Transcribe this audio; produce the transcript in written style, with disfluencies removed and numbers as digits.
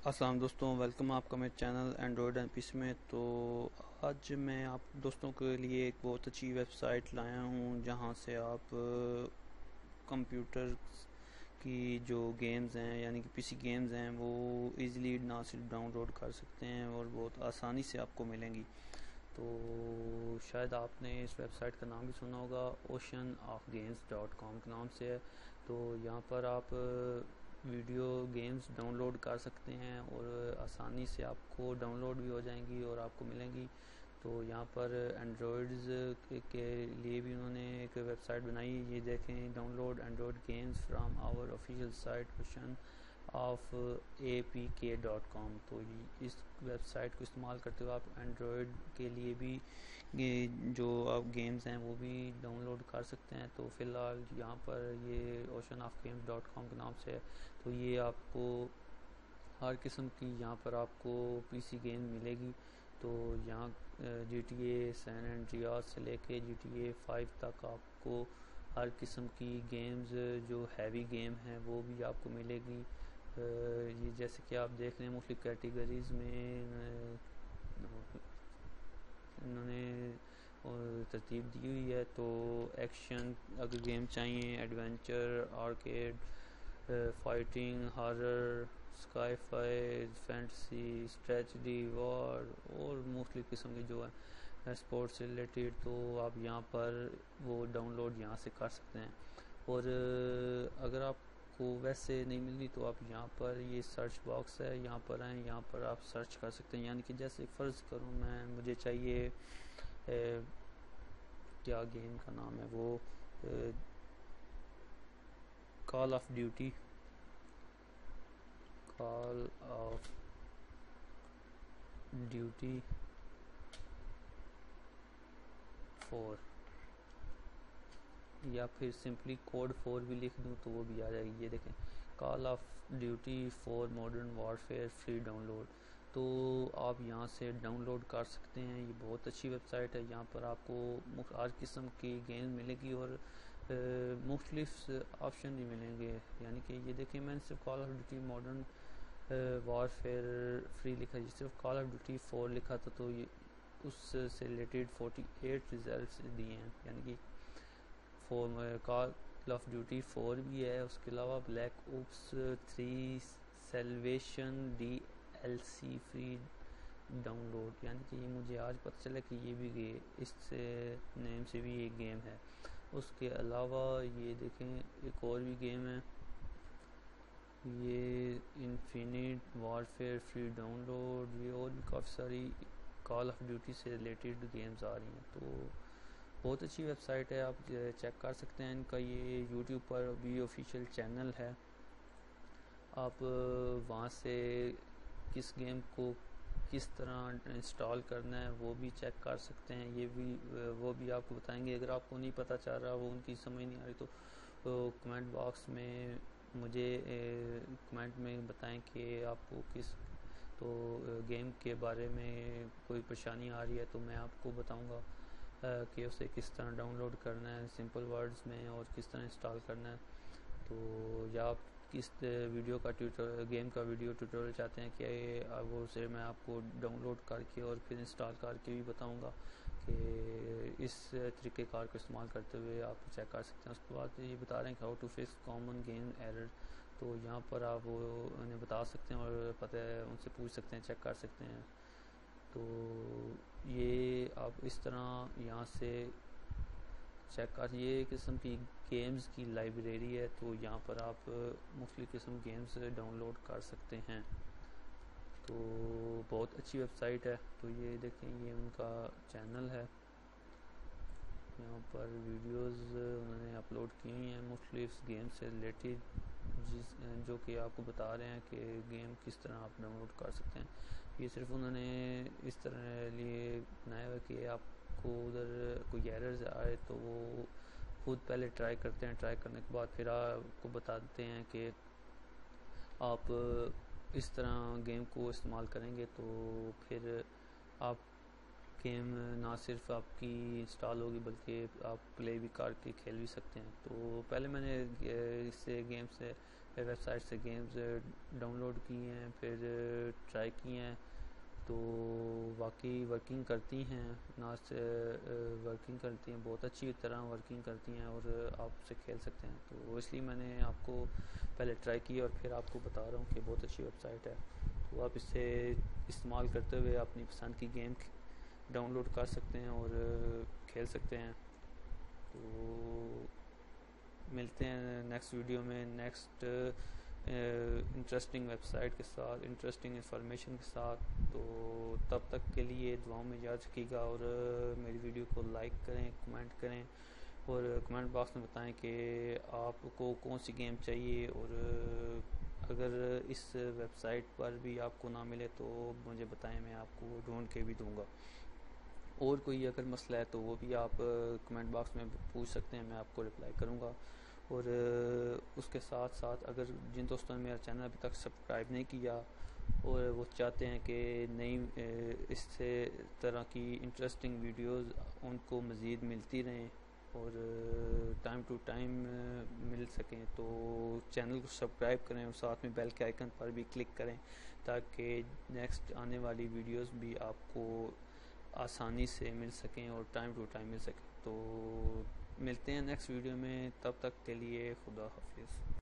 السلام دوستوں، ویلکم آپ کا میرے چینل اینڈرائڈ این پیس میں۔ تو آج میں آپ دوستوں کے لیے ایک بہت اچھی ویب سائٹ لایا ہوں جہاں سے آپ کمپیوٹر کی جو گیمز ہیں یعنی کہ پی سی گیمز ہیں وہ ایزیلی نہ صرف ڈاؤن لوڈ کر سکتے ہیں اور بہت آسانی سے آپ کو ملیں گی۔ تو شاید آپ نے اس ویب سائٹ کا نام بھی سنا ہوگا، oceanofgames.com کے نام سے ہے۔ تو یہاں پر آپ ویڈیو گیمز ڈاؤن لوڈ کر سکتے ہیں اور آسانی سے آپ کو ڈاؤن لوڈ بھی ہو جائیں گی اور آپ کو ملیں گی۔ تو یہاں پر اینڈرائڈز کے لیے بھی انہوں نے ایک ویب سائٹ بنائی، یہ دیکھیں، download android games from our official site oceanofapk.com۔ تو اس ویب سائٹ کو استعمال کرتے ہوئے آپ اینڈرائڈ کے لیے بھی جو آپ گیمز ہیں وہ بھی ڈاؤن لوڈ کر سکتے ہیں۔ تو فی الحال یہاں پر یہ oceanofgames.com کے نام سے ہے۔ تو یہ آپ کو ہر قسم کی یہاں پر آپ کو پی سی گیم ملے گی۔ تو یہاں جی ٹی اے سین اینڈریاس سے لے کے جی ٹی اے 5 تک آپ کو ہر قسم کی گیمز جو ہیوی گیم ہیں وہ بھی آپ کو ملے گی۔ یہ جیسے کہ آپ دیکھ رہے ہیں مختلف کیٹیگریز میں انہوں نے ترتیب دی ہوئی ہے۔ تو ایکشن اگر گیم چاہیے، adventure, arcade, fighting, horror, sci fi, fantasy, strategy, war اور مختلف قسم کے جو ہے اسپورٹس سے ریلیٹڈ، تو آپ یہاں پر وہ ڈاؤن لوڈ یہاں سے کر سکتے ہیں۔ اور اگر آپ کو ویسے نہیں ملتی تو آپ یہاں پر یہ سرچ باکس ہے، یہاں پر آئیں، یہاں پر آپ سرچ کر سکتے ہیں۔ یعنی کہ جیسے فرض کروں مجھے چاہیے کیا گیم کا نام ہے وہ کال آف ڈیوٹی 4، یا پھر سمپلی کوڈ 4 بھی لکھ دوں تو وہ بھی آ جائے گی۔ یہ دیکھیں، Call of Duty 4 Modern Warfare free download. تو آپ یہاں سے ڈاؤن لوڈ کر سکتے ہیں۔ یہ بہت اچھی ویب سائٹ ہے، یہاں پر آپ کو ہر قسم کی گیم ملے گی اور مختلف آپشن بھی ملیں گے۔ یعنی کہ یہ دیکھیں، میں نے صرف کال of duty modern Warfare free لکھا، صرف کال آف ڈیوٹی 4 لکھا تھا، تو یہ اس سے ریلیٹڈ 48 ریزلٹس دیے ہیں۔ یعنی کہ کال آف ڈیوٹی 4 بھی ہے، اس کے علاوہ Black Ops 3 Salvation DLC free download. یعنی کہ یہ مجھے آج پتہ چلا کہ یہ بھی اس سے نیم سے بھی ایک گیم ہے۔ اس کے علاوہ یہ دیکھیں ایک اور بھی گیم ہے، یہ Infinite Warfare free download. یہ اور بھی کافی ساری کال آف ڈیوٹی سے ریلیٹڈ گیمز آ رہی ہیں۔ تو بہت اچھی ویب سائٹ ہے، آپ چیک کر سکتے ہیں۔ ان کا یہ یوٹیوب پر بھی آفیشیل چینل ہے، آپ وہاں سے کس گیم کو کس طرح انسٹال کرنا ہے وہ بھی چیک کر سکتے ہیں۔ وہ بھی آپ کو بتائیں گے۔ اگر آپ کو نہیں پتہ چل رہا، وہ ان کی سمجھ نہیں آ رہی، تو کمنٹ باکس میں مجھے کمنٹ میں بتائیں کہ آپ کو کس گیم کے بارے میں کوئی پریشانی آ رہی ہے، تو میں آپ کو بتاؤں گا کہ اسے کس طرح ڈاؤن لوڈ کرنا ہے سمپل ورڈز میں اور کس طرح انسٹال کرنا ہے۔ تو یا آپ کس ویڈیو کا گیم کا ویڈیو ٹیوٹوریل چاہتے ہیں کہ وہ اسے میں آپ کو ڈاؤن لوڈ کر کے اور پھر انسٹال کر کے بھی بتاؤں گا کہ اس طریقہ کار کو استعمال کرتے ہوئے آپ چیک کر سکتے ہیں۔ اس کے بعد یہ بتا رہے ہیں کہ how to fix common game error, تو یہاں پر آپ وہ انہیں بتا سکتے ہیں اور پتہ ہے ان سے پوچھ سکتے ہیں، چیک کر سکتے ہیں۔ تو یہ آپ اس طرح یہاں سے چیک کر، یہ قسم کی گیمز کی لائبریری ہے، تو یہاں پر آپ مختلف قسم گیمز ڈاؤن لوڈ کر سکتے ہیں۔ تو بہت اچھی ویب سائٹ ہے۔ تو یہ دیکھیں، یہ ان کا چینل ہے، یہاں پر ویڈیوز انہوں نے اپلوڈ کی ہوئی ہیں مختلف گیم سے ریلیٹڈ، جو کہ آپ کو بتا رہے ہیں کہ گیم کس طرح آپ ڈاؤن لوڈ کر سکتے ہیں۔ یہ صرف انہوں نے اس طرح لیے بنایا ہوا کہ آپ کو ادھر کوئی ایررز آئے تو وہ خود پہلے ٹرائی کرتے ہیں، ٹرائی کرنے کے بعد پھر آپ کو بتاتے ہیں کہ آپ اس طرح گیم کو استعمال کریں گے تو پھر آپ گیم نہ صرف آپ کی انسٹال ہوگی بلکہ آپ پلے بھی کر کے کھیل بھی سکتے ہیں۔ تو پہلے میں نے اس سے گیم سے ویب سائٹ سے گیمز ڈاؤن لوڈ کی ہیں، پھر ٹرائی کی ہیں، تو واقعی ورکنگ کرتی ہیں، نہ سے ورکنگ کرتی ہیں، بہت اچھی طرح ورکنگ کرتی ہیں اور آپ اسے کھیل سکتے ہیں. تو اس لیے میں نے آپ کو پہلے ٹرائی کی اور پھر آپ کو بتا رہا ہوں کہ بہت اچھی ویب سائٹ ہے. تو آپ اس سے استعمال کرتے ہوئے اپنی پسند کی گیم ڈاؤن لوڈ کر سکتے ہیں اور کھیل سکتے ہیں. تو ملتے ہیں نیکسٹ ویڈیو میں نیکسٹ انٹرسٹنگ ویب سائٹ کے ساتھ، انٹرسٹنگ انفارمیشن کے ساتھ. تو تب تک کے لیے دعاؤں میں یاد رکھیے گا اور میری ویڈیو کو لائک کریں، کمنٹ کریں اور کمنٹ باکس میں بتائیں کہ آپ کو کون سی گیم چاہیے، اور اگر اس ویب سائٹ پر بھی آپ کو نہ ملے تو مجھے بتائیں، میں آپ کو ڈھونڈ کے بھی دوں گا. اور کوئی اگر مسئلہ ہے تو وہ بھی آپ کمنٹ باکس میں پوچھ سکتے ہیں، میں آپ کو رپلائی کروں گا. اور اس کے ساتھ ساتھ اگر جن دوستوں نے میرا چینل ابھی تک سبسکرائب نہیں کیا اور وہ چاہتے ہیں کہ نئی اس سے طرح کی انٹرسٹنگ ویڈیوز ان کو مزید ملتی رہیں اور ٹائم ٹو ٹائم مل سکیں، تو چینل کو سبسکرائب کریں اور ساتھ میں بیل کے آئیکن پر بھی کلک کریں تاکہ نیکسٹ آنے والی ویڈیوز بھی آپ کو آسانی سے مل سکیں اور ٹائم ٹو ٹائم مل سکیں. تو ملتے ہیں نیکسٹ ویڈیو میں، تب تک کے لیے خدا حافظ.